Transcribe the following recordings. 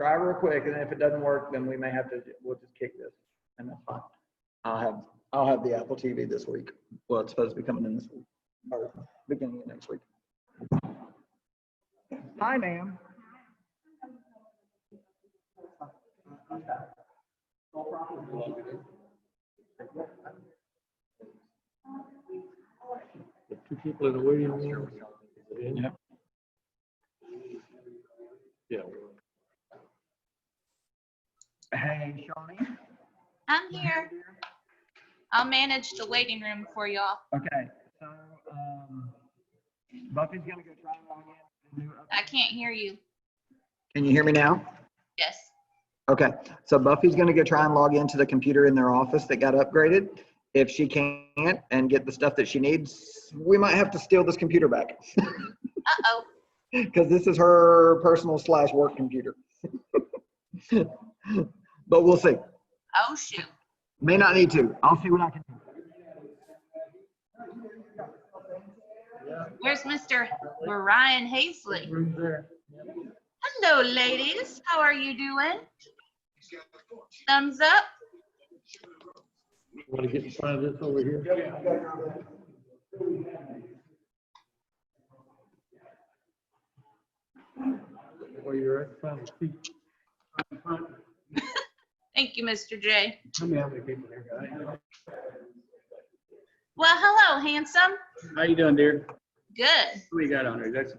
try real quick, and if it doesn't work, then we may have to, we'll just kick this, and that's fine. I'll have the Apple TV this week. Well, it's supposed to be coming in this week, or beginning of next week. Hi, ma'am. The two people in the waiting room. Yeah. Yeah. Hey, Shawnee. I'm here. I'll manage the waiting room for y'all. Okay, so Buffy's gonna go try and log in. I can't hear you. Can you hear me now? Yes. Okay, so Buffy's gonna go try and log into the computer in their office that got upgraded. If she can't and get the stuff that she needs, we might have to steal this computer back. Uh-oh. Because this is her personal / work computer. But we'll see. Oh, shoot. May not need to. I'll see what I can do. Where's Mr. Brian Haeseley? Room there. Hello, ladies. How are you doing? Thumbs up? Want to get in front of this over here? Where you're at, find a seat. Thank you, Mr. J. Tell me how many people here, guys. Well, hello, handsome. How you doing, dear? Good. What you got on there? That's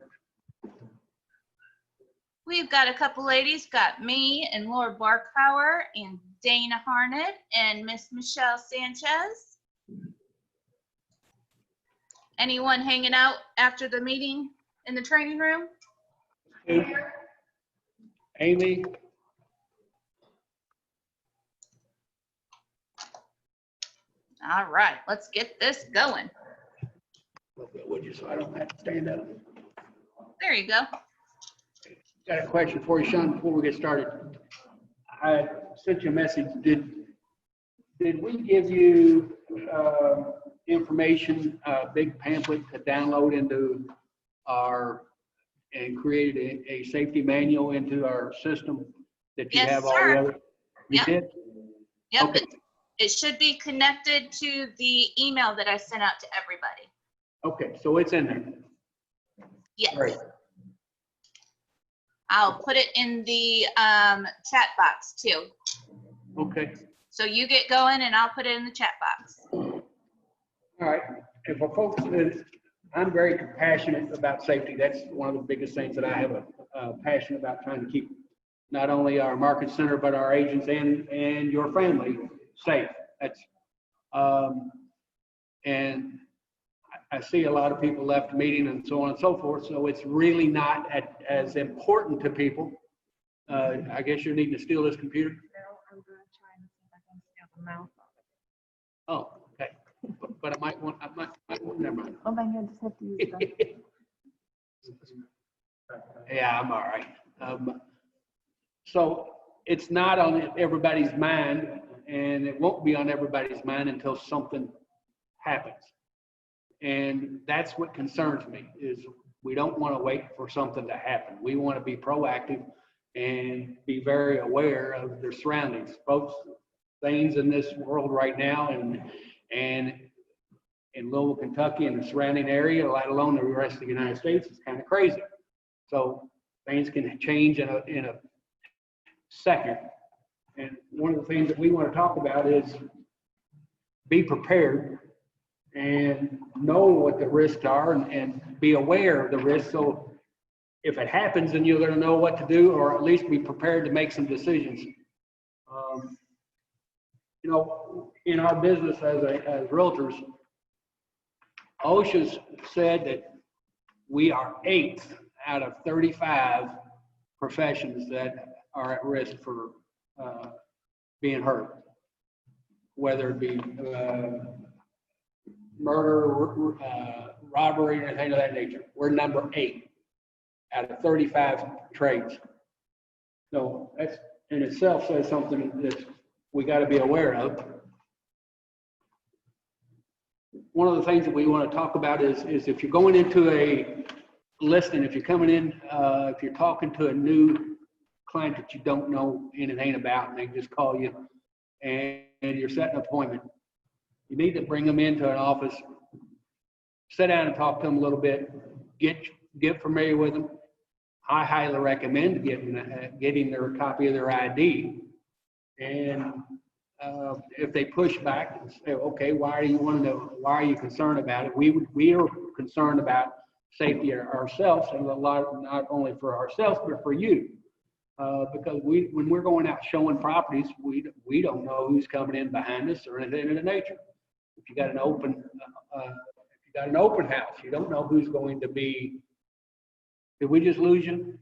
We've got a couple ladies, got me and Laura Barkhauer and Dana Harnett and Miss Michelle Sanchez. Anyone hanging out after the meeting in the training room? Amy. All right, let's get this going. A little bit, would you, so I don't have to stand up. There you go. Got a question for you, Sean, before we get started. I sent you a message. Did we give you information, a big pamphlet to download into our, and create a safety manual into our system that you Yes, have all sir. the other? You Yep. did? Yep, Okay. it should be connected to the email that I sent out to everybody. Okay, so it's in there. Yes. Great. I'll put it in the chat box too. Okay. So you get going and I'll put it in the chat box. All right. And for folks, I'm very passionate about safety. That's one of the biggest things that I have a passion about, trying to keep not only our market center, but our agents and your family safe. That's, and I see a lot of people left the meeting and so on and so forth. So it's really not as important to people. I guess you're needing to steal this computer. No, I'm going to try and see if I can steal the mouse Oh, okay. But I might want, never mind. Oh my God, just have to use them. Yeah, I'm all right. So it's not on everybody's mind, and it won't be on everybody's mind until something happens. And that's what concerns me, is we don't want to wait for something to happen. We want to be proactive and be very aware of their surroundings. Folks, things in this world right now and in Louisville, Kentucky and the surrounding area, let alone the rest of the United States, is kind of crazy. So things can change in a second. And one of the things that we want to talk about is be prepared and know what the risks are and be aware of the risks. So if it happens, then you're going to know what to do, or at least be prepared to make some decisions. You know, in our business as realtors, OSHA's said that we are 8th out of 35 professions that are at risk for being hurt, whether it be murder, robbery, or anything of that nature. We're number 8 out of 35 trades. So that's in itself says something that we got to be aware of. One of the things that we want to talk about is if you're going into a listing, if you're coming in, if you're talking to a new client that you don't know anything about, and they just call you, and you're setting an appointment. You need to bring them into an office, sit down and talk to them a little bit, get familiar with them. I highly recommend getting their copy of their ID. And if they push back and say, okay, why are you concerned about it? We are concerned about safety ourselves, and not only for ourselves, but for you. Because when we're going out showing properties, we don't know who's coming in behind us or anything of the nature. If you got an open house, you don't know who's going to be. Did we just lose you?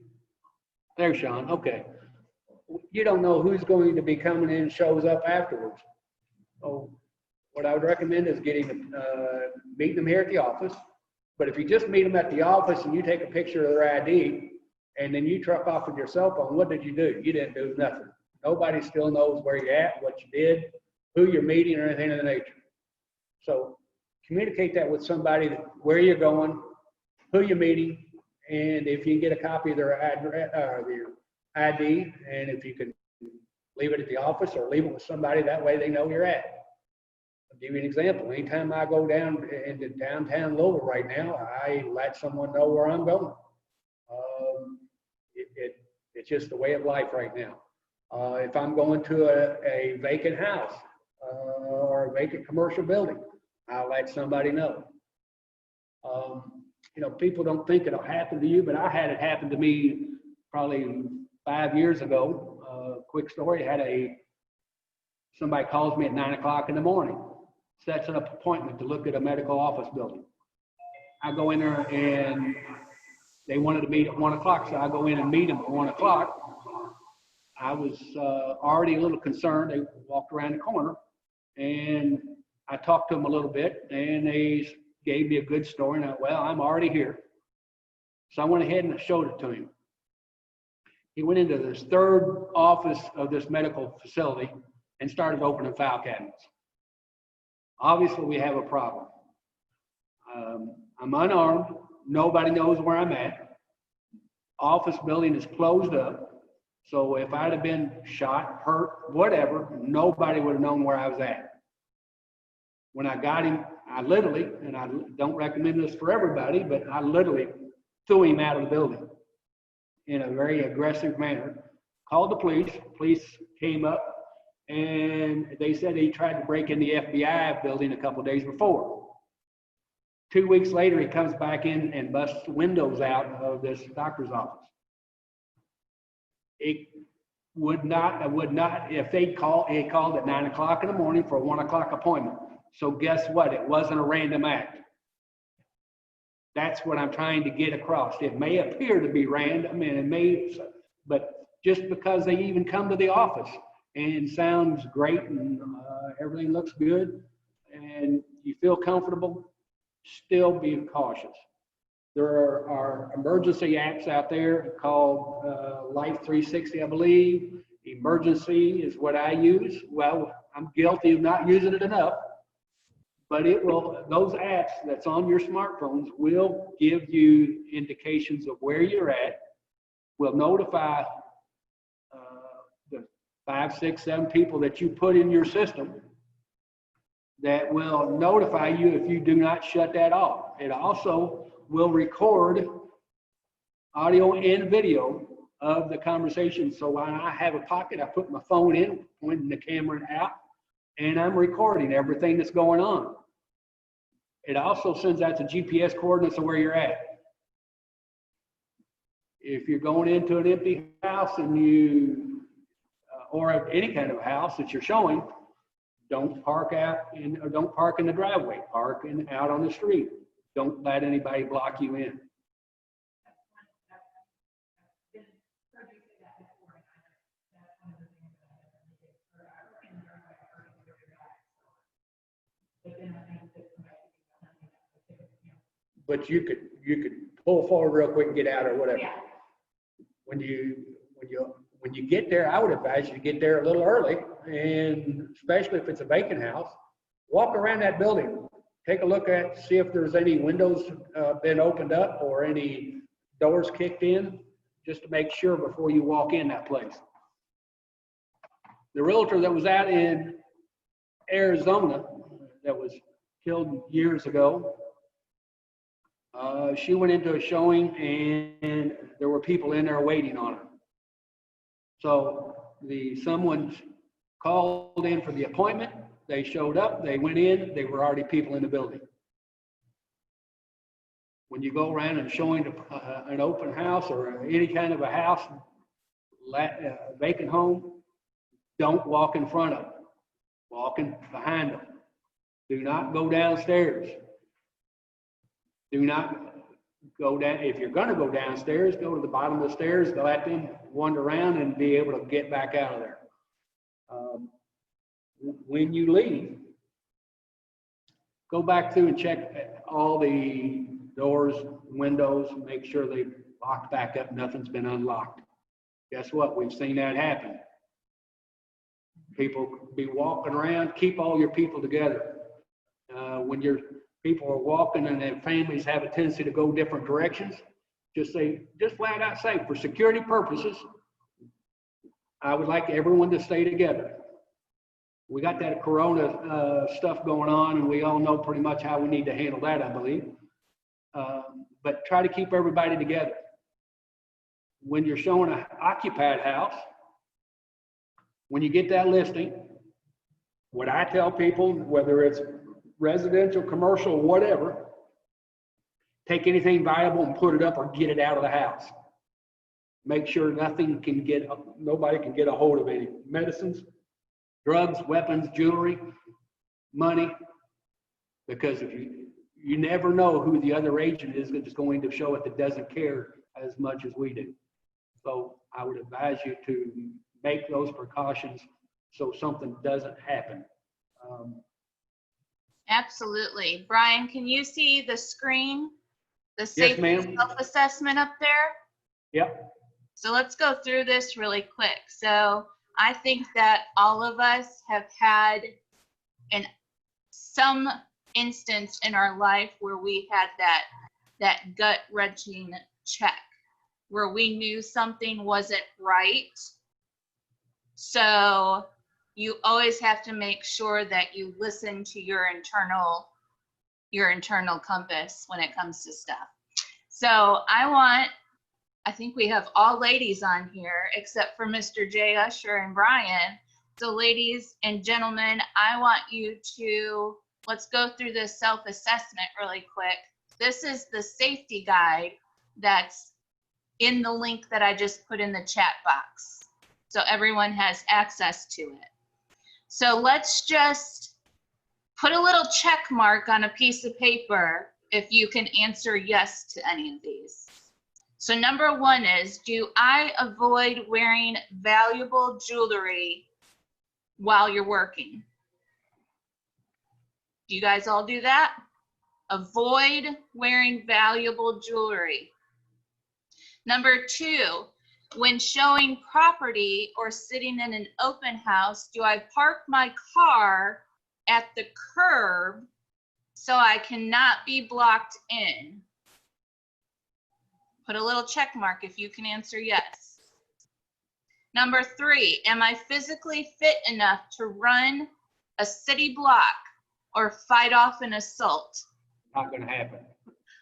There, Sean. Okay. You don't know who's going to be coming in and shows up afterwards. So what I would recommend is meeting them here at the office. But if you just meet them at the office and you take a picture of their ID and then you truck off with your cell phone, what did you do? You didn't do nothing. Nobody still knows where you're at, what you did, who you're meeting, or anything of the nature. So communicate that with somebody, where you're going, who you're meeting, and if you can get a copy of their ID, and if you can leave it at the office or leave it with somebody, that way they know you're at. I'll give you an example. Anytime I go down into downtown Louisville right now, I let someone know where I'm going. It's just the way of life right now. If I'm going to a vacant house or a vacant commercial building, I'll let somebody know. You know, people don't think it'll happen to you, but I had it happen to me probably 5 years ago. Quick story, somebody calls me at 9 o'clock in the morning, sets an appointment to look at a medical office building. I go in there and they wanted to meet at 1 o'clock, so I go in and meet them at 1 o'clock. I was already a little concerned. They walked around the corner and I talked to them a little bit, and they gave me a good story. And well, I'm already here. So I went ahead and showed it to him. He went into this third office of this medical facility and started opening file cabinets. Obviously, we have a problem. I'm unarmed. Nobody knows where I'm at. Office building is closed up. So if I'd have been shot, hurt, whatever, nobody would have known where I was at. When I got him, I literally, and I don't recommend this for everybody, but I literally threw him out of the building in a very aggressive manner. Called the police. Police came up and they said he tried to break in the FBI building a couple of days before. 2 weeks later, he comes back in and busts windows out of this doctor's office. It would not, if he called at 9 o'clock in the morning for a 1 o'clock appointment. So guess what? It wasn't a random act. That's what I'm trying to get across. It may appear to be random, and but just because they even come to the office and sounds great and everything looks good and you feel comfortable, still be cautious. There are emergency apps out there called Life 360, I believe. Emergency is what I use. Well, I'm guilty of not using it enough. But those apps that's on your smartphones will give you indications of where you're at, will notify the 5, 6, 7 people that you put in your system, that will notify you if you do not shut that off. It also will record audio and video of the conversation. So when I have a pocket, I put my phone in, pointing the camera out, and I'm recording everything that's going on. It also sends out the GPS coordinates of where you're at. If you're going into an empty house and or any kind of house that you're showing, don't park don't park in the driveway. Park out on the street. Don't let anybody block you in. But you could pull forward real quick and get out or whatever. Yeah. When you get there, I would advise you to get there a little early, and especially if it's a vacant house, walk around that building, take a look see if there's any windows been opened up or any doors kicked in. just to make sure before you walk in that place. The realtor that was out in Arizona that was killed years ago, she went into a showing and there were people in there waiting on her. So someone called in for the appointment. They showed up, they went in, they were already people in the building. When you go around and showing an open house or any kind of a house, vacant home, don't walk in front of them. Walk in behind them. Do not go downstairs. Do not go down. If you're going to go downstairs, go to the bottom of the stairs, let them wander around and be able to get back out of there. When you leave, go back through and check all the doors, windows, make sure they locked back up, nothing's been unlocked. Guess what? We've seen that happen. People be walking around, keep all your people together. When your people are walking and their families have a tendency to go different directions, just flat out say, for security purposes, I would like everyone to stay together. We got that corona stuff going on, and we all know pretty much how we need to handle that, I believe. But try to keep everybody together. When you're showing an occupied house, when you get that listing, what I tell people, whether it's residential, commercial, whatever, take anything valuable and put it up or get it out of the house. Make sure nobody can get a hold of any medicines, drugs, weapons, jewelry, money, because if you never know who the other agent is that's going to show it that doesn't care as much as we do. So I would advise you to make those precautions so something doesn't happen. Absolutely. Brian, can you see the screen? The Yes, safety ma'am. self-assessment up there? Yep. So let's go through this really quick. So I think that all of us have had some instance in our life where we had that gut-wrenching check, where we knew something wasn't right. So you always have to make sure that you listen to your internal compass when it comes to stuff. So I think we have all ladies on here except for Mr. J. Usher and Brian. So ladies and gentlemen, I want you to, let's go through this self-assessment really quick. This is the safety guide that's in the link that I just put in the chat box. So everyone has access to it. So let's just put a little check mark on a piece of paper if you can answer yes to any of these. So number one is, do I avoid wearing valuable jewelry while you're working? Do you guys all do that? Avoid wearing valuable jewelry. Number two, when showing property or sitting in an open house, do I park my car at the curb so I cannot be blocked in? Put a little check mark if you can answer yes. Number three, am I physically fit enough to run a city block or fight off an assault? Not going to happen.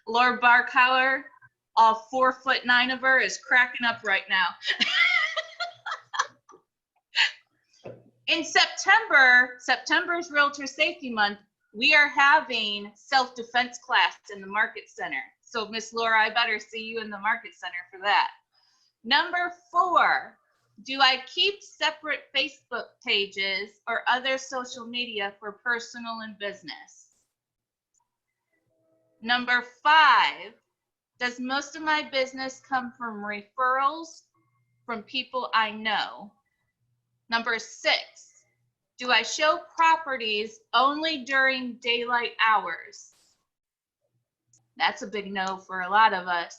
Lord Barkhauer, all 4'9" of her, is cracking up right now. In September's Realtor Safety Month, we are having self-defense class in the Market Center. So Miss Laura, I better see you in the Market Center for that. Number four, do I keep separate Facebook pages or other social media for personal and business? Number five, does most of my business come from referrals from people I know? Number six, do I show properties only during daylight hours? That's a big no for a lot of us.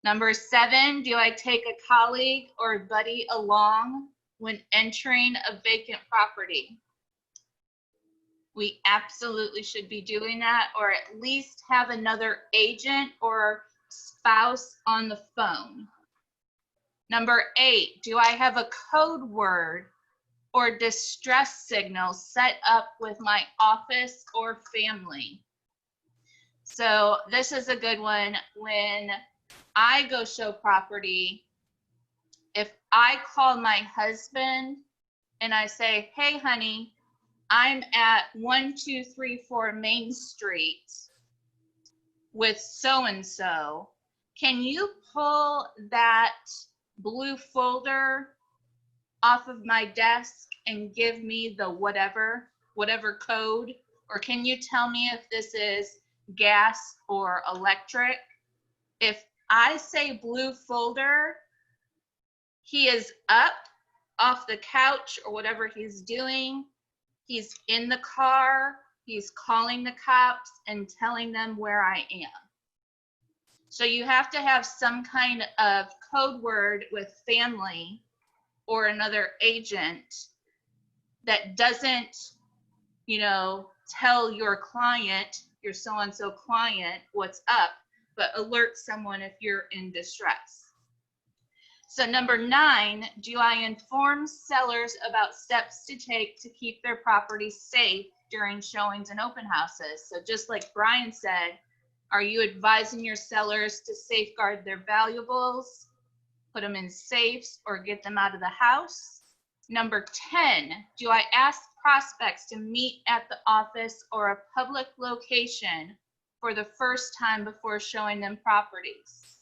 Number seven, do I take a colleague or buddy along when entering a vacant property? We absolutely should be doing that, or at least have another agent or spouse on the phone. Number 8, do I have a code word or distress signal set up with my office or family? So this is a good one. When I go show property, if I call my husband and I say, hey, honey, I'm at 1234 Main Street with so-and-so, can you pull that blue folder off of my desk and give me the whatever code? Or can you tell me if this is gas or electric? If I say blue folder, he is up off the couch or whatever he's doing. He's in the car. He's calling the cops and telling them where I am. So you have to have some kind of code word with family or another agent that doesn't, tell your client, your so-and-so client, what's up, but alert someone if you're in distress. So number 9, do I inform sellers about steps to take to keep their property safe during showings and open houses? So just like Brian said, are you advising your sellers to safeguard their valuables, put them in safes, or get them out of the house? Number 10, do I ask prospects to meet at the office or a public location for the first time before showing them properties?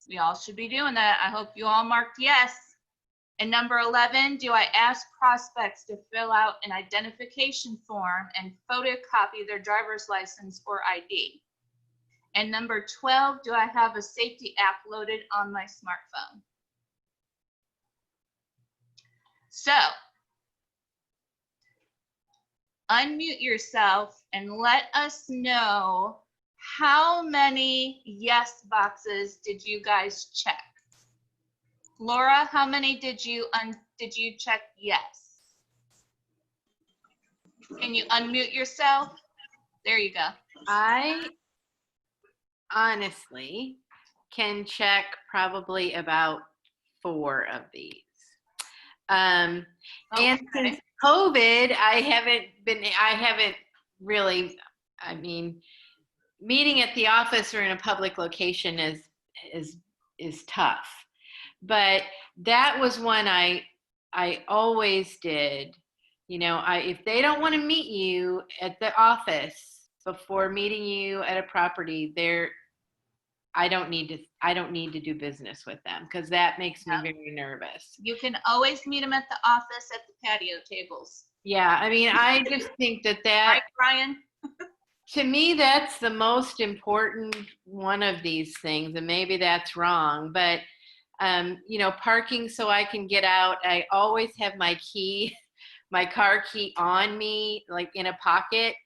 We all should be doing that. I hope you all marked yes. And number 11, do I ask prospects to fill out an identification form and photocopy their driver's license or ID? And number 12, do I have a safety app loaded on my smartphone? So, unmute yourself and let us know how many yes boxes did you guys check? Laura, how many did you check yes? Can you unmute yourself? There you go. I honestly can check probably about 4 of these. And since COVID, I haven't really, meeting at the office or in a public location is tough. But that was one I always did. If they don't want to meet you at the office before meeting you at a property, I don't need to do business with them, because that makes me very nervous. You can always meet them at the office at the patio tables. Yeah, I just think that Right, Brian? to me, that's the most important one of these things, and maybe that's wrong, but parking so I can get out. I always have my key, my car key on me, like in a pocket,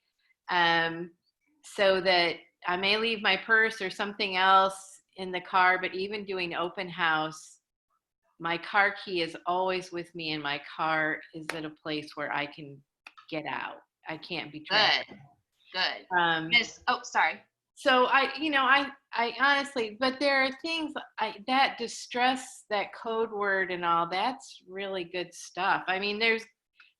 so that I may leave my purse or something else in the car, but even doing open house, my car key is always with me, and my car is at a place where I can get out. I can't be trapped. Good. Sorry. So I honestly, but there are things that distress, that code word and all, that's really good stuff.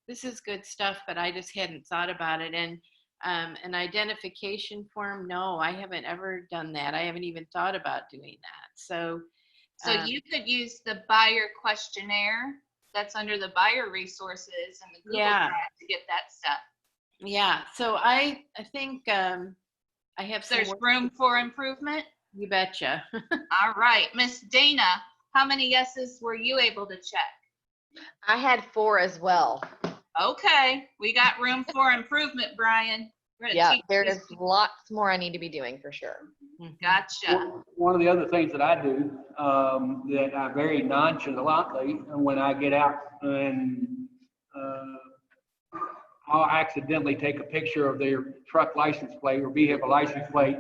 This is good stuff, but I just hadn't thought about it. And an identification form, no, I haven't ever done that. I haven't even thought about doing that. So You could use the buyer questionnaire that's under the buyer resources and the Google Drive to get that stuff. Yeah. So I think I have some. There's room for improvement. You betcha. All right, Miss Dana, how many yeses were you able to check? I had 4 as well. Okay, we got room for improvement, Brian. Yeah, there's lots more I need to be doing for sure. Gotcha. One of the other things that I do that I very nonchalantly, when I get out and I'll accidentally take a picture of their truck license plate or vehicle license plate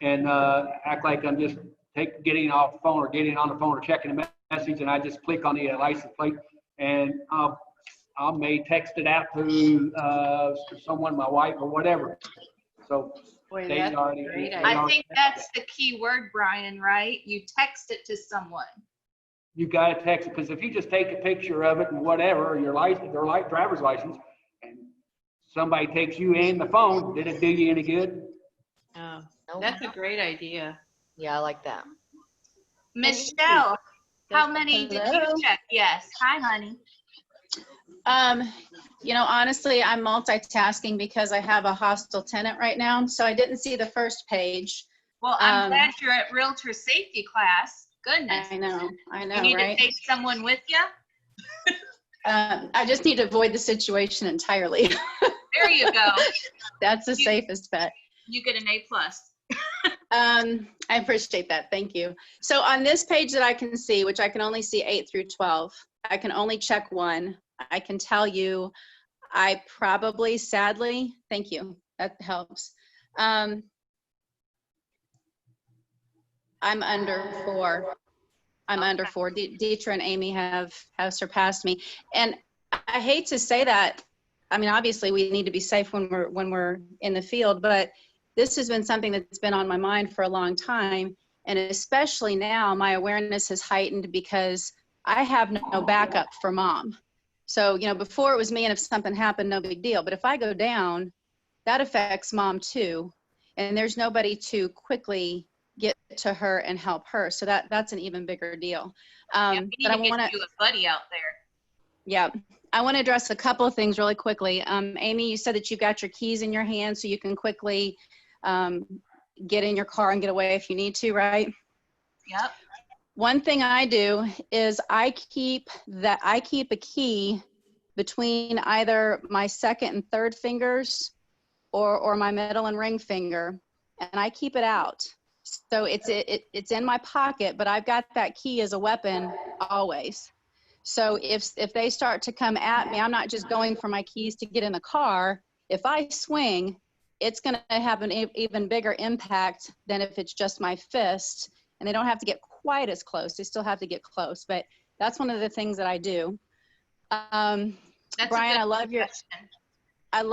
and act like I'm just getting off the phone or getting on the phone or checking a message, and I just click on the license plate, and I may text it out to someone, my wife or whatever. So Boy, they that's already. great I think that's the key word, Brian, right? You text it to someone. you got to text it, because if you just take a picture of it and whatever, or your license, their driver's license, and somebody takes you in the phone, did it do you any good? Oh, Nope. that's a great idea. Yeah, I like that. Michelle, how Yes, many did hello. you check? Yes. Hi, honey. You know, honestly, I'm multitasking because I have a hostile tenant right now, so I didn't see the first page. Well, I'm glad you're at Realtor Safety class. Goodness. I know, You need right? to take someone with you? I just need to avoid the situation entirely. There you go. That's the You- safest bet. You get an A+. I appreciate that. Thank you. So on this page that I can see, which I can only see 8 through 12, I can only check one. I can tell you, I probably, sadly, thank you. That helps. I'm under 4. I'm under 4. Deetra and Amy have surpassed me. And I hate to say that. I mean, obviously we need to be safe when we're in the field, but this has been something that's been on my mind for a long time. And especially now, my awareness has heightened because I have no backup for mom. So, you know, before it was me, and if something happened, no big deal. But if I go down, that affects mom too. And there's nobody to quickly get to her and help her. So that's an even bigger deal. Yeah, we need But I to get want to, you a buddy out there. yeah, I want to address a couple of things really quickly. Amy, you said that you got your keys in your hand so you can quickly get in your car and get away if you need to, right? Yep. One thing I do is I keep a key between either my second and third fingers or my middle and ring finger, and I keep it out. So it's in my pocket, but I've got that key as a weapon always. So if they start to come at me, I'm not just going for my keys to get in the car. If I swing, it's going to have an even bigger impact than if it's just my fist. And they don't have to get quite as close. They still have to get close. But that's one of the things that I do. That's Brian, a I good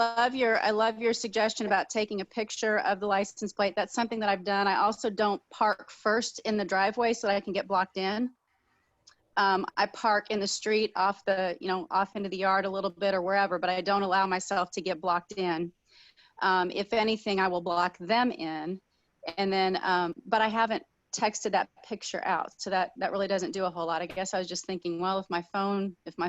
love your suggestion about taking a picture of the license plate. That's something that I've done. I also don't park first in the driveway so that I can get blocked in. I park in the street off into the yard a little bit or wherever, but I don't allow myself to get blocked in. If anything, I will block them in. And then, but I haven't texted that picture out. So that really doesn't do a whole lot. I guess I was just thinking, well, if my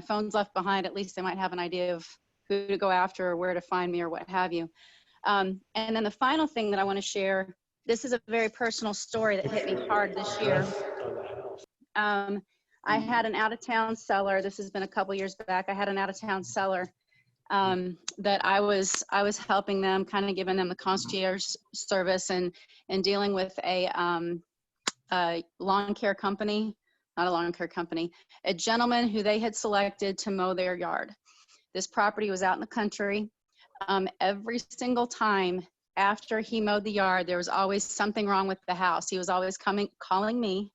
phone's left behind, at least they might have an idea of who to go after or where to find me or what have you. And then the final thing that I want to share, this is a very personal story that hit me hard this year. I had an out-of-town seller. This has been a couple years back. I had an out-of-town seller that I was helping them, kind of giving them the concierge service and dealing with a lawn care company, not a lawn care company, a gentleman who they had selected to mow their yard. This property was out in the country. Every single time after he mowed the yard, there was always something wrong with the house. He was always calling me.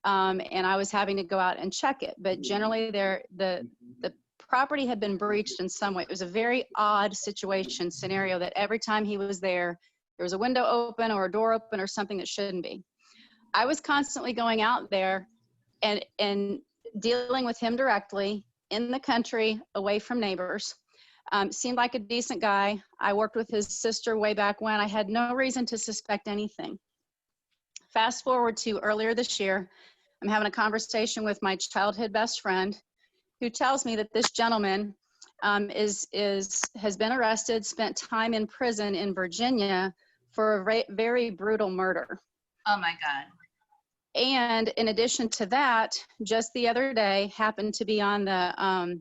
And I was having to go out and check it. But generally the property had been breached in some way. It was a very odd scenario that every time he was there was a window open or a door open or something that shouldn't be. I was constantly going out there and dealing with him directly in the country, away from neighbors. Seemed like a decent guy. I worked with his sister way back when. I had no reason to suspect anything. Fast forward to earlier this year, I'm having a conversation with my childhood best friend who tells me that this gentleman has been arrested, spent time in prison in Virginia for a very brutal murder. Oh my God. And in addition to that, just the other day happened to be on the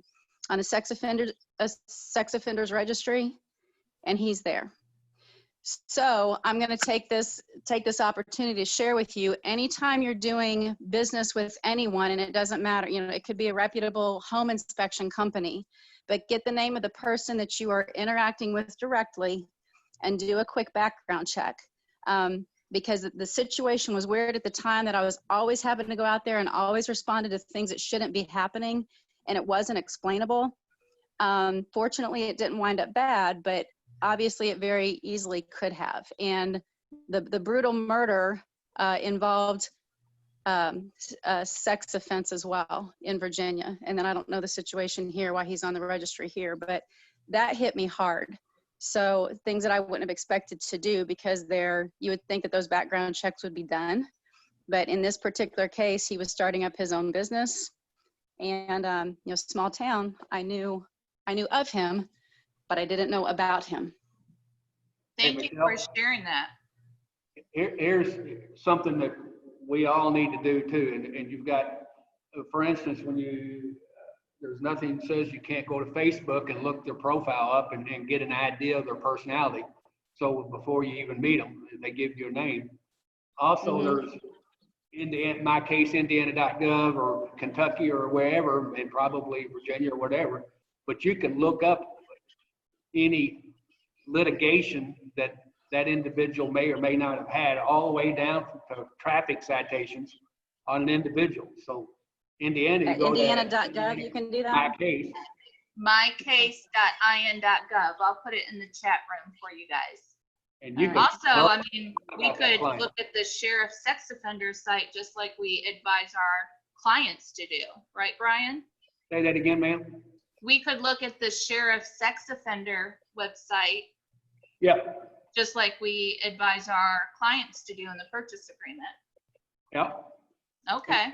sex offenders registry, and he's there. So I'm going to take this opportunity to share with you, anytime you're doing business with anyone, and it doesn't matter, it could be a reputable home inspection company, but get the name of the person that you are interacting with directly and do a quick background check. Because the situation was weird at the time that I was always having to go out there and always responded to things that shouldn't be happening, and it wasn't explainable. Fortunately, it didn't wind up bad, but obviously it very easily could have. And the brutal murder involved a sex offense as well in Virginia. And then I don't know the situation here, why he's on the registry here, but that hit me hard. So things that I wouldn't have expected to do, because you would think that those background checks would be done. But in this particular case, he was starting up his own business, and you know, small town, I knew of him, but I didn't know about him. Thank you for sharing that. Here's something that we all need to do too. And you've got, for instance, when there's nothing that says you can't go to Facebook and look their profile up and get an idea of their personality. So before you even meet them, they give you a name. Also, there's, in my case, Indiana.gov or Kentucky or wherever, and probably Virginia or whatever, but you can look up any litigation that individual may or may not have had, all the way down to traffic citations on an individual. So Indiana, you At go Indiana.gov, you can do that? My case. mycase.in.gov. I'll put it in the chat room for you guys. And you can Also, I mean, we about that could client. look at the sheriff's sex offender site, just like we advise our clients to do, right, Brian? Say that again, ma'am. We could look at the sheriff's sex offender website, Yeah. just like we advise our clients to do in the purchase agreement. Yeah. Okay.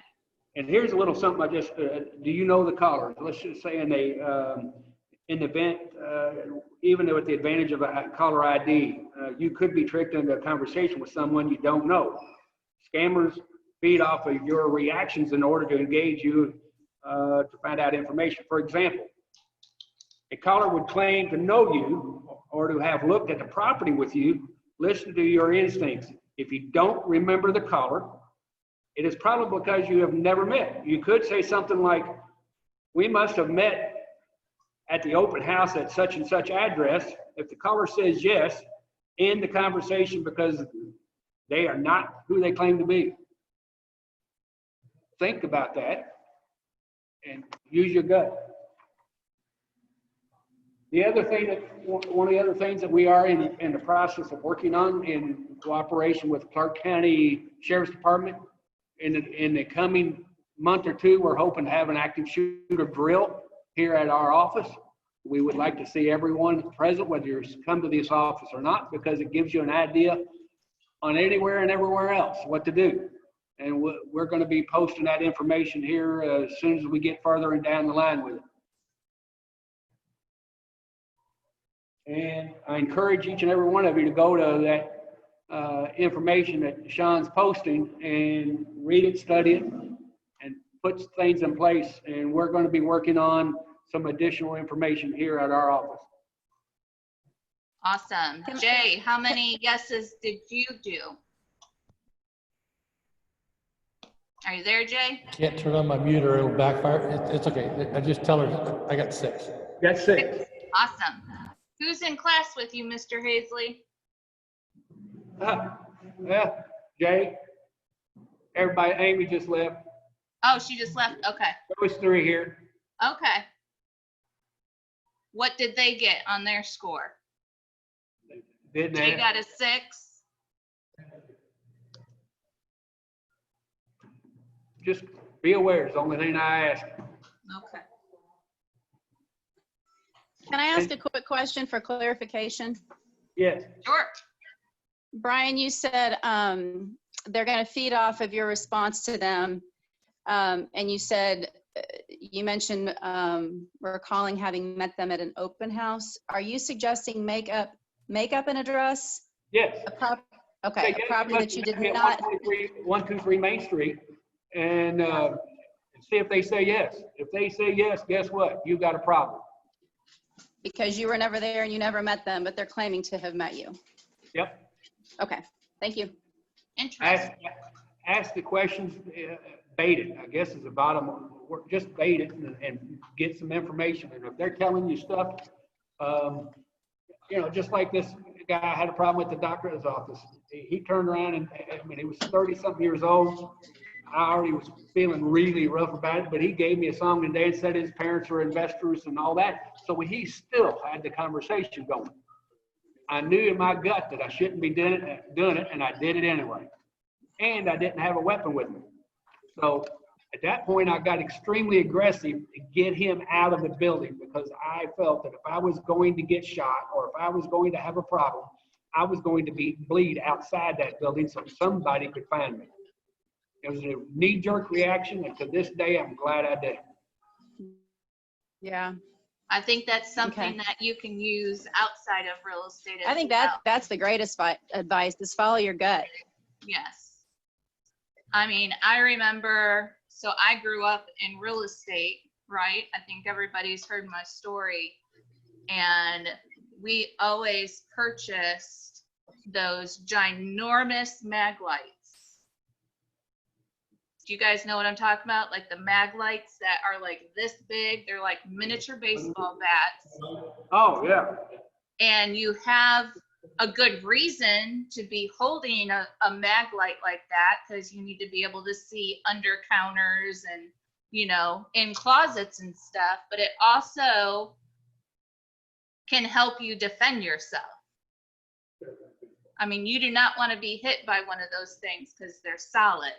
And here's a little something I just, do you know the callers? Let's just say in the event, even with the advantage of a caller ID, you could be tricked into a conversation with someone you don't know. Scammers feed off of your reactions in order to engage you to find out information. For example, a caller would claim to know you or to have looked at the property with you. Listen to your instincts. If you don't remember the caller, it is probably because you have never met. You could say something like, we must have met at the open house at such and such address. If the caller says yes, end the conversation because they are not who they claim to be. Think about that and use your gut. The other thing one of the other things that we are in the process of working on in cooperation with Clark County Sheriff's Department, in the coming month or two, we're hoping to have an active shooter drill here at our office. We would like to see everyone present, whether you come to this office or not, because it gives you an idea on anywhere and everywhere else what to do. And we're going to be posting that information here as soon as we get further and down the line with it. And I encourage each and every one of you to go to that information that Sean's posting and read it, study it, and put things in place. And we're going to be working on some additional information here at our office. Awesome. Jay, how many yeses did you do? Are you there, Jay? Can't turn on my mute or it'll backfire. It's okay. I just tell her I got 6. That's 6. Awesome. Who's in class with you, Mr. Haeseley? Yeah, Jay. Everybody, Amy just left. Oh, she just left. Okay. There was 3 here. Okay. What did they get on their score? Didn't Jay they? got a 6. Just be aware, it's the only thing I ask. Okay. Can I ask a quick question for clarification? Yes. Sure. Brian, you said they're going to feed off of your response to them. And you said, you mentioned recalling having met them at an open house. Are you suggesting make up an address? Yes. Okay, a property that you did not. 123 Main Street, and see if they say yes. If they say yes, guess what? You got a problem. Because you were never there and you never met them, but they're claiming to have met you. Yep. Okay, thank you. Interesting. Ask the questions, bait it, I guess is the bottom. Just bait it and get some information. And if they're telling you stuff, you know, just like this guy had a problem with the doctor's office. He turned around and, I mean, he was 30-something years old. I already was feeling really rough about it, but he gave me a song and dance, said his parents were investors and all that. So he still had the conversation going. I knew in my gut that I shouldn't be doing it, and I did it anyway. And I didn't have a weapon with me. So at that point, I got extremely aggressive to get him out of the building because I felt that if I was going to get shot or if I was going to have a problem, I was going to bleed outside that building so somebody could find me. It was a knee-jerk reaction, and to this day, I'm glad I did. Yeah. I think that's something Okay. that you can use outside of real estate as I think well. that's the greatest advice is follow your gut. Yes. I mean, I remember, so I grew up in real estate, right? I think everybody's heard my story. And we always purchased those ginormous mag lights. Do you guys know what I'm talking about? Like the mag lights that are like this big, they're like miniature baseball bats. Oh, yeah. And you have a good reason to be holding a mag light like that because you need to be able to see under counters and, you know, in closets and stuff, but it also can help you defend yourself. I mean, you do not want to be hit by one of those things because they're solid.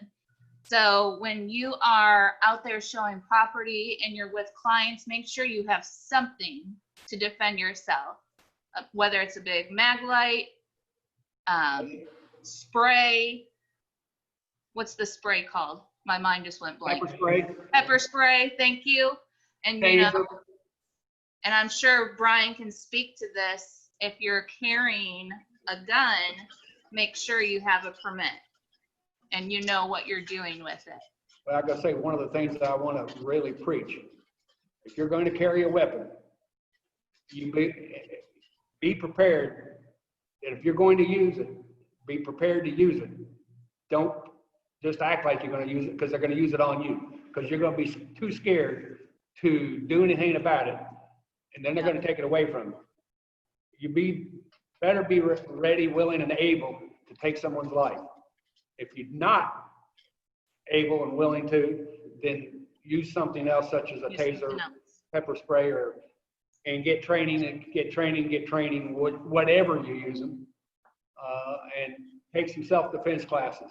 So when you are out there showing property and you're with clients, make sure you have something to defend yourself. Whether it's a big mag light, spray. What's the spray called? My mind just went blank. Pepper spray. Pepper spray, thank you. And you know, Taser. and I'm sure Brian can speak to this. If you're carrying a gun, make sure you have a permit and you know what you're doing with it. Well, I gotta say, one of the things that I want to really preach, if you're going to carry a weapon, you be prepared that if you're going to use it, be prepared to use it. Don't just act like you're going to use it because they're going to use it on you because you're going to be too scared to do anything about it, and then they're going to take it away from you. You better be ready, willing, and able to take someone's life. If you're not able and willing to, then use something else such as a taser, pepper spray, and get training, whatever you're using, and take some self-defense classes.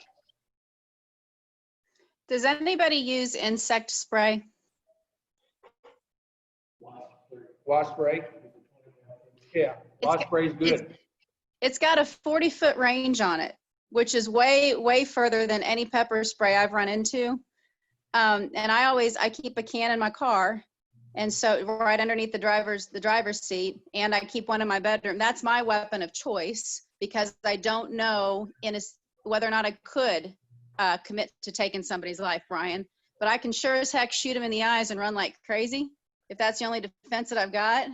Does anybody use insect spray? Wasp spray? Yeah, wasp spray is good. It's got a 40-foot range on it, which is way further than any pepper spray I've run into. And I keep a can in my car. And so right underneath the driver's seat, and I keep one in my bedroom. That's my weapon of choice because I don't know whether or not I could commit to taking somebody's life, Brian. But I can sure as heck shoot him in the eyes and run like crazy if that's the only defense that I've got.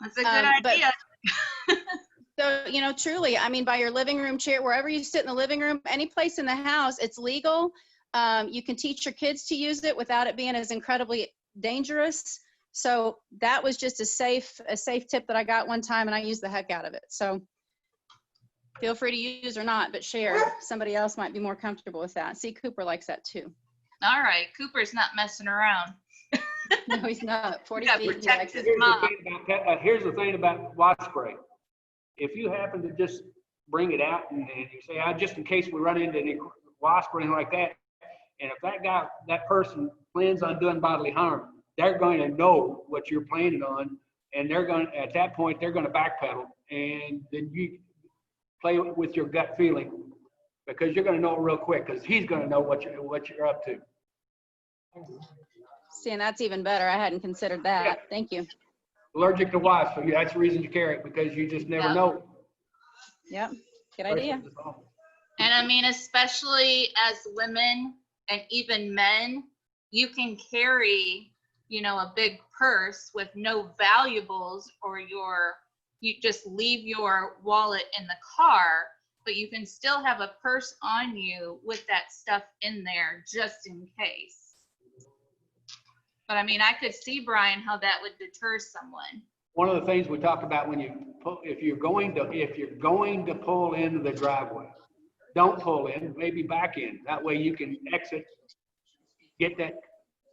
That's a good idea. So, you know, truly, I mean, by your living room chair, wherever you sit in the living room, any place in the house, it's legal. You can teach your kids to use it without it being as incredibly dangerous. So that was just a safe tip that I got one time, and I used the heck out of it. So feel free to use or not, but share. Somebody else might be more comfortable with that. See, Cooper likes that too. All right, Cooper's not messing around. No, he's not. 40 Yeah, feet. He protect likes his it. mom. Here's the thing about wasp spray. If you happen to just bring it out and you say, just in case we run into any wasp or anything like that, and if that person plans on doing bodily harm, they're going to know what you're planning on, and at that point, they're going to backpedal, and then you play with your gut feeling because you're going to know it real quick because he's going to know what you're up to. See, and that's even better. I hadn't considered that. Yeah. Thank you. Allergic to wasps, so that's the reason you carry it because you just never know. Yep. Good idea. And I mean, especially as women and even men, you can carry, you know, a big purse with no valuables or you just leave your wallet in the car, but you can still have a purse on you with that stuff in there just in case. But I mean, I could see, Brian, how that would deter someone. One of the things we talk about if you're going to pull into the driveway, don't pull in, maybe back in. That way you can exit, get that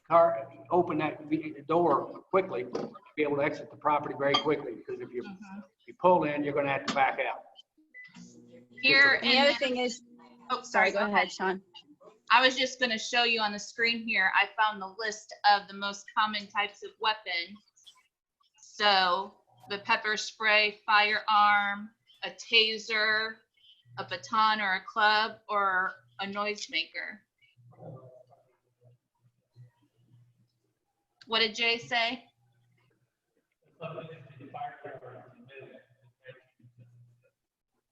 car, open that door quickly, be able to exit the property very quickly. Because if you pull in, you're going to have to back out. Here, And the other thing is, oh, sorry, go ahead, Sean. I was just going to show you on the screen here. I found the list of the most common types of weapons. So the pepper spray, firearm, a taser, a baton or a club, or a noisemaker. What did Jay say?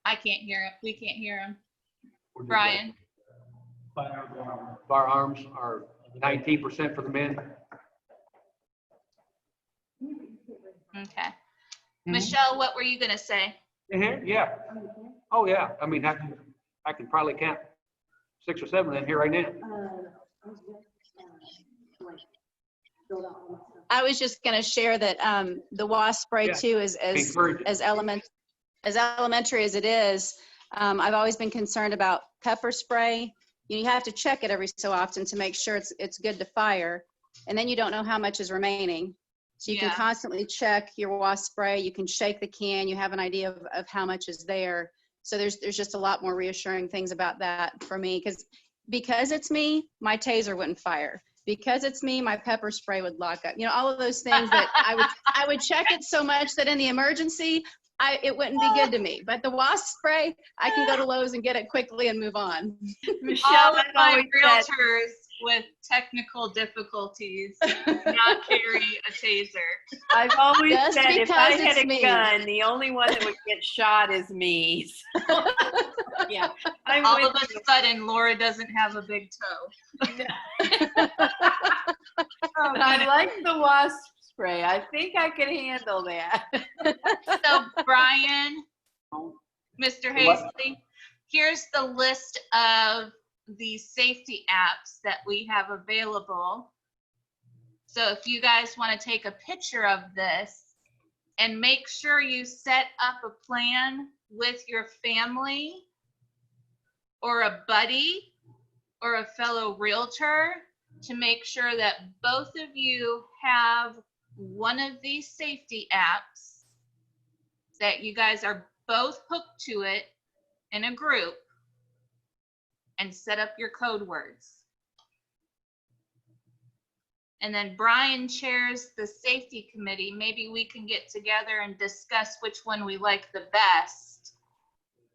I can't hear it. We can't hear him. Brian? Firearms are 19% for the men. Okay. Michelle, what were you going to say? Yeah. Oh, yeah. I mean, I can probably count 6 or 7 in here right now. I was just going to share that the wasp spray Yeah. too is Encourage it. as elementary as it is. I've always been concerned about pepper spray. You have to check it every so often to make sure it's good to fire, and then you don't know how much is remaining. So you can Yeah. constantly check your wasp spray. You can shake the can. You have an idea of how much is there. So there's just a lot more reassuring things about that for me, because it's me, my taser wouldn't fire. Because it's me, my pepper spray would lock up. You know, all of those things that I would check it so much that in the emergency, it wouldn't be good to me. But the wasp spray, I can go to Lowe's and get it quickly and move on. Michelle, All of I've my always said, realtors with technical difficulties not carry a taser. I've always Just said if I because had it's a me. gun, the only one that would get shot is me. So, yeah, I'm All with of a sudden, Laura doesn't have a big toe. you. I like the wasp spray. I think I can handle that. So Brian, Mr. What? Haeseley, here's the list of the safety apps that we have available. So if you guys want to take a picture of this and make sure you set up a plan with your family or a buddy or a fellow realtor to make sure that both of you have one of these safety apps, that you guys are both hooked to it in a group, and set up your code words. And then Brian chairs the safety committee. Maybe we can get together and discuss which one we like the best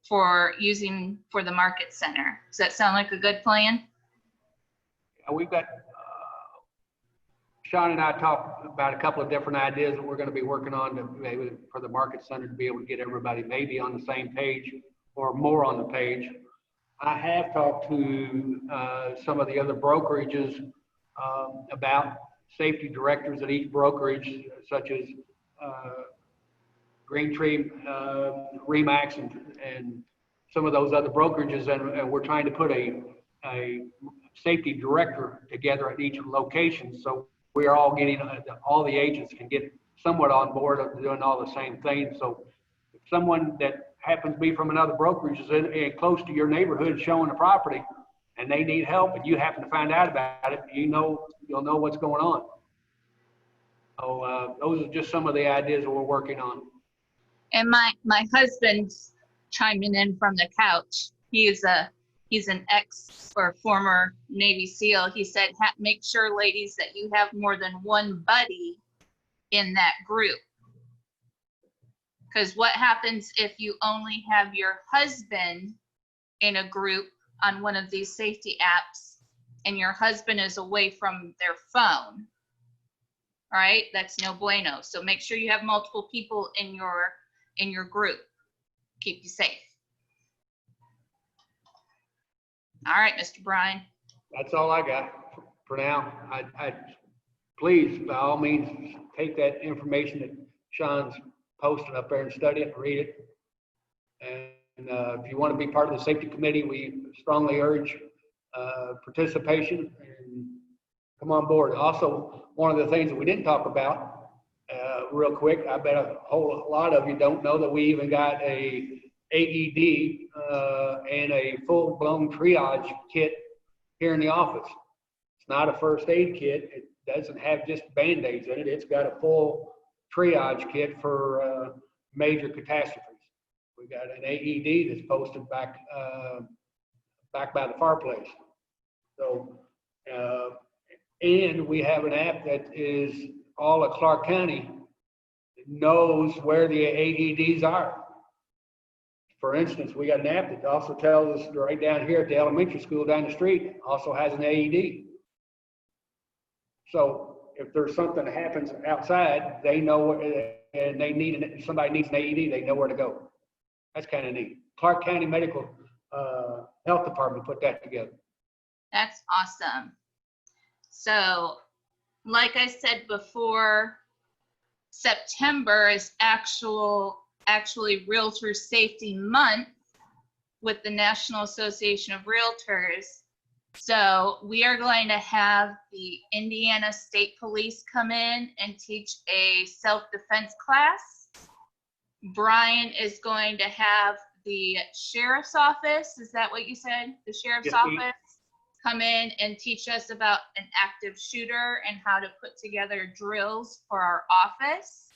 for using for the market center. Does that sound like a good plan? We've got, Sean and I talked about a couple of different ideas that we're going to be working on to maybe for the market center to be able to get everybody maybe on the same page or more on the page. I have talked to some of the other brokerages about safety directors at each brokerage, such as Green Tree, Remax, and some of those other brokerages, and we're trying to put a safety director together at each location, so we are all getting, all the agents can get somewhat on board of doing all the same things. So if someone that happens to be from another brokerage is in close to your neighborhood showing a property and they need help and you happen to find out about it, you'll know what's going on. So those are just some of the ideas that we're working on. And my husband's chiming in from the couch. He's an ex or former Navy SEAL. He said, make sure, ladies, that you have more than one buddy in that group. Because what happens if you only have your husband in a group on one of these safety apps and your husband is away from their phone? All right, that's no bueno. So make sure you have multiple people in your group. Keep you safe. All right, Mr. Brian. That's all I got for now. I please, by all means, take that information that Sean's posting up there and study it and read it. And if you want to be part of the safety committee, we strongly urge participation and come on board. Also, one of the things that we didn't talk about real quick, I bet a whole lot of you don't know that we even got a AED and a full-blown triage kit here in the office. It's not a first aid kit. It doesn't have just Band-Aids in it. It's got a full triage kit for major catastrophes. We got an AED that's posted back by the fireplace. So, and we have an app that is all of Clark County knows where the AEDs are. For instance, we got an app that also tells us right down here at the elementary school down the street also has an AED. So if there's something that happens outside, they know, and they need, somebody needs an AED, they know where to go. That's kind of neat. Clark County Medical Health Department put that together. That's awesome. So, like I said before, September is actually Realtor Safety Month with the National Association of Realtors. So we are going to have the Indiana State Police come in and teach a self-defense class. Brian is going to have the sheriff's office, is that what you said? The sheriff's office come in and teach us about an active shooter and how to put together drills for our office.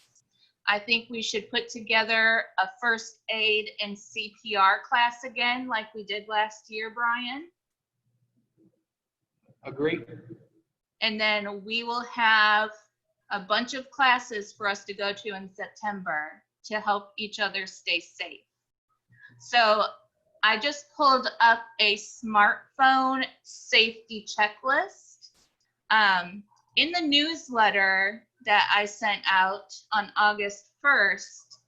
I think we should put together a first aid and CPR class again, like we did last year, Brian. Agree. And then we will have a bunch of classes for us to go to in September to help each other stay safe. So I just pulled up a smartphone safety checklist. In the newsletter that I sent out on August 1st,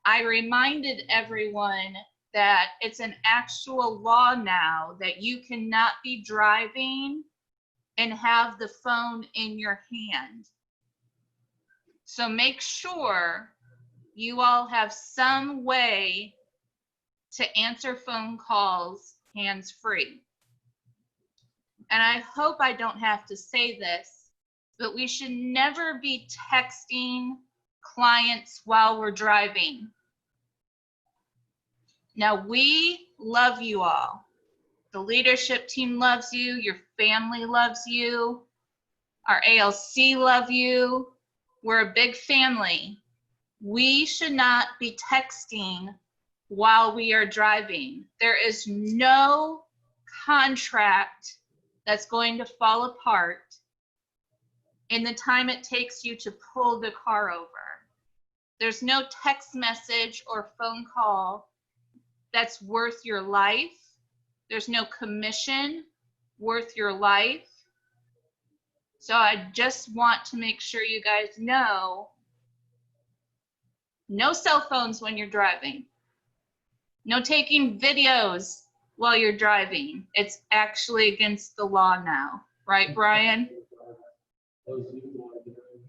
I reminded everyone that it's an actual law now that you cannot be driving and have the phone in your hand. So make sure you all have some way to answer phone calls hands-free. And I hope I don't have to say this, but we should never be texting clients while we're driving. Now, we love you all. The leadership team loves you. Your family loves you. Our ALC love you. We're a big family. We should not be texting while we are driving. There is no contract that's going to fall apart in the time it takes you to pull the car over. There's no text message or phone call that's worth your life. There's no commission worth your life. So I just want to make sure you guys know, no cell phones when you're driving. No taking videos while you're driving. It's actually against the law now. Right, Brian?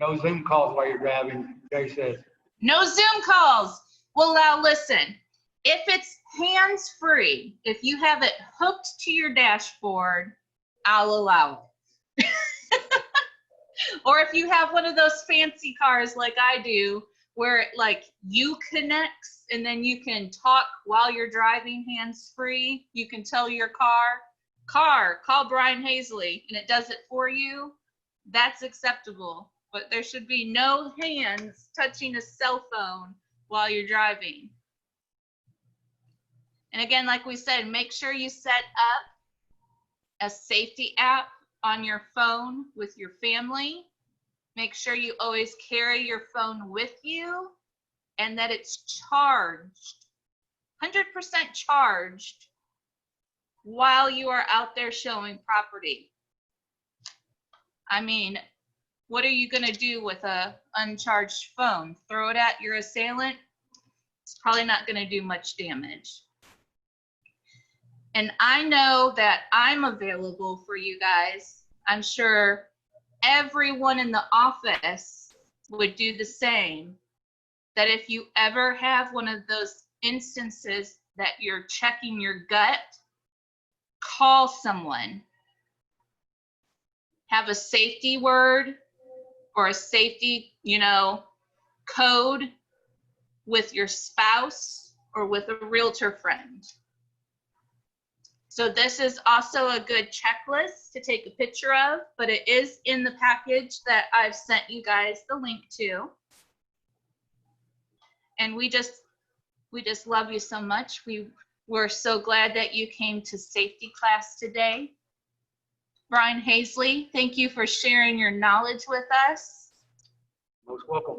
No Zoom calls while you're driving, Jay says. No Zoom calls. Well, now listen. If it's hands-free, if you have it hooked to your dashboard, I'll allow it. Or if you have one of those fancy cars like I do, where it like you connects and then you can talk while you're driving hands-free, you can tell your car, call Brian Haeseley, and it does it for you, that's acceptable. But there should be no hands touching a cell phone while you're driving. And again, like we said, make sure you set up a safety app on your phone with your family. Make sure you always carry your phone with you and that it's charged, 100% charged while you are out there showing property. I mean, what are you gonna do with a uncharged phone? Throw it at your assailant? It's probably not gonna do much damage. And I know that I'm available for you guys. I'm sure everyone in the office would do the same. That if you ever have one of those instances that you're checking your gut, call someone. Have a safety word or a safety, code with your spouse or with a realtor friend. So this is also a good checklist to take a picture of, but it is in the package that I've sent you guys the link to. And we just love you so much. We're so glad that you came to safety class today. Brian Haeseley, thank you for sharing your knowledge with us. Most welcome.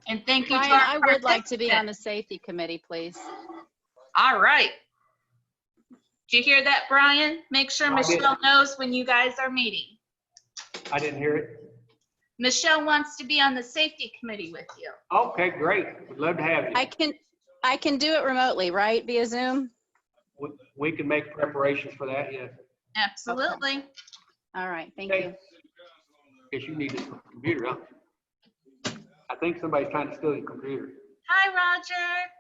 And thank you to Brian, our I would like to be on the participants. safety committee, please. All right. Did you hear that, Brian? Make sure I did. Michelle knows when you guys are meeting. I didn't hear it. Michelle wants to be on the safety committee with you. Okay, great. We'd love to have you. I can do it remotely, right, via Zoom? We can make preparations for that, yes. Absolutely. All right, thank Okay. you. Guess you need a computer, huh? I think somebody's trying to steal your computer. Hi, Roger.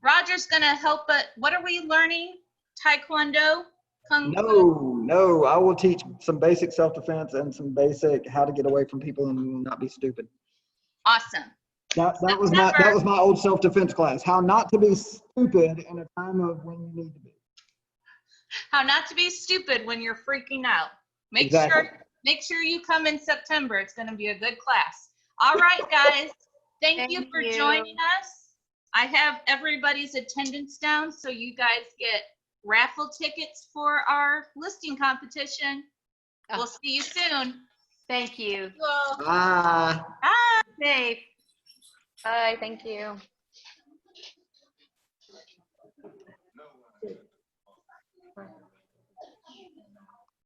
Roger's gonna help, but what are we learning? Taekwondo? Kung Fu? No, I will teach some basic self-defense and some basic how to get away from people and not be stupid. Awesome. That was my old self-defense class. How not to be stupid in a time of when you need to be. How not to be stupid when you're freaking out. Make Exactly. sure you come in September. It's gonna be a good class. All right, guys. Thank you Thank for you. joining us. I have everybody's attendance down, so you guys get raffle tickets for our listing competition. We'll see you soon. Thank you. Well, Bye. bye. Safe. Bye, thank you.